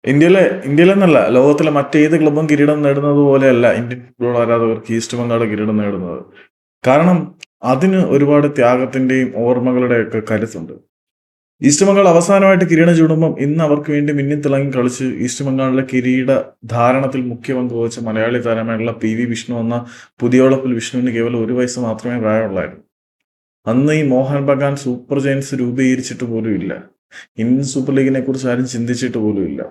ഇന്ത്യയിലെന്നല്ല, ലോകത്തിലെ മറ്റേത് ക്ലബ്ബും കിരീടം നേടുന്നത് പോലെയല്ല ഇന്ത്യൻ ഫുട്ബോൾ ആരാധകർക്ക് ഈസ്റ്റ് ബംഗാൾ കിരീടം നേടുന്നത്. കാരണം അതിന് ഒരുപാട് ത്യാഗത്തിന്റെയും ഓർമ്മകളുടെയൊക്കെ കരുത്തുണ്ട്. ഈസ്റ്റ് ബംഗാൾ അവസാനമായിട്ട് കിരീടം ചൂടുമ്പം ഇന്ന് അവർക്ക് വേണ്ടി മിന്നിത്തിളങ്ങി കളിച്ച് ഈസ്റ്റ് ബംഗാളിലെ കിരീട ധാരണത്തിൽ മുഖ്യ പങ്ക് വഹിച്ച മലയാളി താരമായിട്ടുള്ള പി വിഷ്ണു എന്ന പുതിയോളപ്പിൽ വിഷ്ണുവിന് കേവലം 1 വയസ്സ് മാത്രമേ പ്രായമുള്ളായിരുന്നു. അന്ന് ഈ മോഹൻ ബഗാൻ സൂപ്പർ ജയൻസ് രൂപീകരിച്ചിട്ട് പോലും ഇല്ല. ഇന്ത്യൻ സൂപ്പർ ലീഗിനെ കുറിച്ച് ആരും ചിന്തിച്ചിട്ട് പോലും ഇല്ല.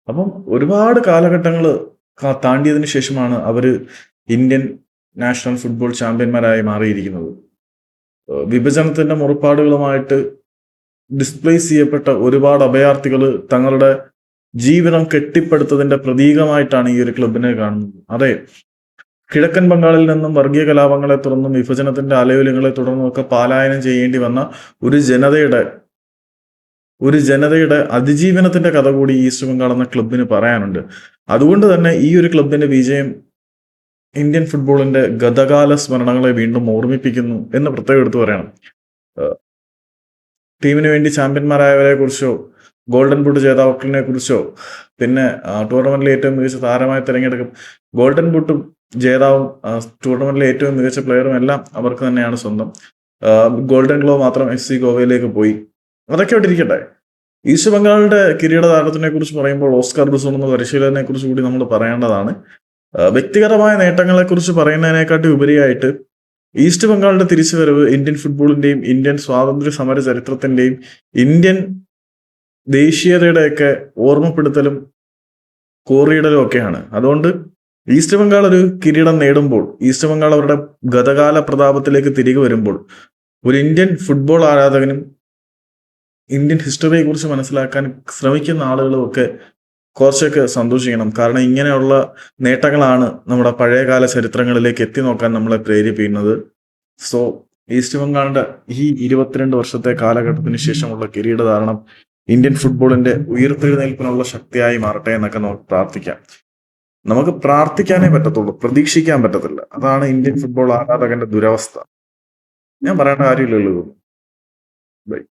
അപ്പം ഒരുപാട് കാലഘട്ടങ്ങൾ താണ്ടിയതിനു ശേഷമാണ് അവര് ഇന്ത്യൻ നാഷണൽ ഫുട്ബോൾ ചാമ്പ്യന്മാരായി മാറിയിരിക്കുന്നത്. വിഭജനത്തിന്റെ മുറപ്പാടുകളുമായിട്ട് ഡിസ്പ്ലേസ് ചെയ്യപ്പെട്ട ഒരുപാട് അഭയാർത്ഥികൾ തങ്ങളുടെ ജീവിതം കെട്ടിപ്പടുത്തതിന്റെ പ്രതീകമായിട്ടാണ് ഈ ഒരു ക്ലബിനെ കാണുന്നത്. അതെ, കിഴക്കൻ ബംഗാളിൽ നിന്നും വർഗീയ കലാപങ്ങളെ തുടർന്നും വിഭജനത്തിന്റെ അലയൊലികളെ തുടർന്നുമൊക്കെ പാലായനം ചെയ്യേണ്ടി വന്ന ഒരു ജനതയുടെ അതിജീവനത്തിന്റെ കഥ കൂടി ഈസ്റ്റ് ബംഗാൾ എന്ന ക്ലബിന് പറയാനുണ്ട്. അതുകൊണ്ട് തന്നെ ഈ ഒരു ക്ലബിന്റെ വിജയം ഇന്ത്യൻ ഫുട്ബോളിന്റെ ഗതകാല സ്മരണകളെ വീണ്ടും ഓർമ്മിപ്പിക്കുന്നു എന്ന് പ്രത്യേകം എടുത്തു പറയണം. ടീമിന് വേണ്ടി ചാമ്പ്യന്മാരായവരെ കുറിച്ചോ, ഗോൾഡൻ ബൂട്ട് ജേതാക്കളിനെ കുറിച്ചോ, പിന്നെ ടൂർണമെന്റിലെ ഏറ്റവും മികച്ച താരമായി തിരഞ്ഞെടുക്കും ഗോൾഡൻ ബൂട്ടും ജേതാവും ടൂർണമെന്റിലെ ഏറ്റവും മികച്ച പ്ലെയറും എല്ലാം അവർക്ക് തന്നെയാണ് സ്വന്തം. ഗോൾഡൻ ഗ്ലോ മാത്രം FC ഗോവയിലേക്ക് പോയി. അതൊക്കെ അവിടെ ഇരിക്കട്ടെ. ഈസ്റ്റ് ബംഗാളിന്റെ കിരീടധാരണത്തിനെ കുറിച്ച് പറയുമ്പോൾ ഓസ്കാർ ബുസോൺ എന്ന പരിശീലകനെ കുറിച്ച് കൂടി നമ്മൾ പറയേണ്ടതാണ്. വ്യക്തിഗതമായ നേട്ടങ്ങളെ കുറിച്ച് പറയുന്നതിനെക്കാട്ടി ഉപരിയായിട്ട് ഈസ്റ്റ് ബംഗാളിന്റെ തിരിച്ചുവരവ് ഇന്ത്യൻ ഫുട്ബോളിന്റെയും ഇന്ത്യൻ സ്വാതന്ത്ര്യ സമര ചരിത്രത്തിന്റെയും ഇന്ത്യൻ ദേശീയതയുടെയൊക്കെ ഓർമ്മപ്പെടുത്തലും കോറിയിടലും ഒക്കെയാണ്. അതുകൊണ്ട് ഈസ്റ്റ് ബംഗാൾ ഒരു കിരീടം നേടുമ്പോൾ, ഈസ്റ്റ് ബംഗാൾ അവരുടെ ഗതകാല പ്രതാപത്തിലേക്ക് തിരികെ വരുമ്പോൾ, ഒരു ഇന്ത്യൻ ഫുട്ബോൾ ആരാധകനും ഇന്ത്യൻ ഹിസ്റ്ററിയെ കുറിച്ച് മനസ്സിലാക്കാൻ ശ്രമിക്കുന്ന ആളുകളും ഒക്കെ കുറച്ചൊക്കെ സന്തോഷിക്കണം. കാരണം ഇങ്ങനെയുള്ള നേട്ടങ്ങളാണ് നമ്മുടെ പഴയകാല ചരിത്രങ്ങളിലേക്ക് എത്തി നോക്കാൻ നമ്മളെ പ്രേരിപ്പിക്കുന്നത്. സോ ഈസ്റ്റ് ബംഗാളിന്റെ ഈ 22 വർഷത്തെ കാലഘട്ടത്തിന് ശേഷമുള്ള കിരീടധാരണം ഇന്ത്യൻ ഫുട്ബോളിന്റെ ഉയർത്തെഴുന്നേൽപ്പിനുള്ള ശക്തിയായി മാറട്ടെ എന്നൊക്കെ നമുക്ക് പ്രാർത്ഥിക്കാം. നമുക്ക് പ്രാർത്ഥിക്കാനേ പറ്റത്തുള്ളൂ, പ്രതീക്ഷിക്കാൻ പറ്റത്തില്ല. അതാണ് ഇന്ത്യൻ ഫുട്ബോൾ ആരാധകന്റെ ദുരവസ്ഥ. ഞാൻ പറയേണ്ട കാര്യമില്ലല്ലോ. ബൈ.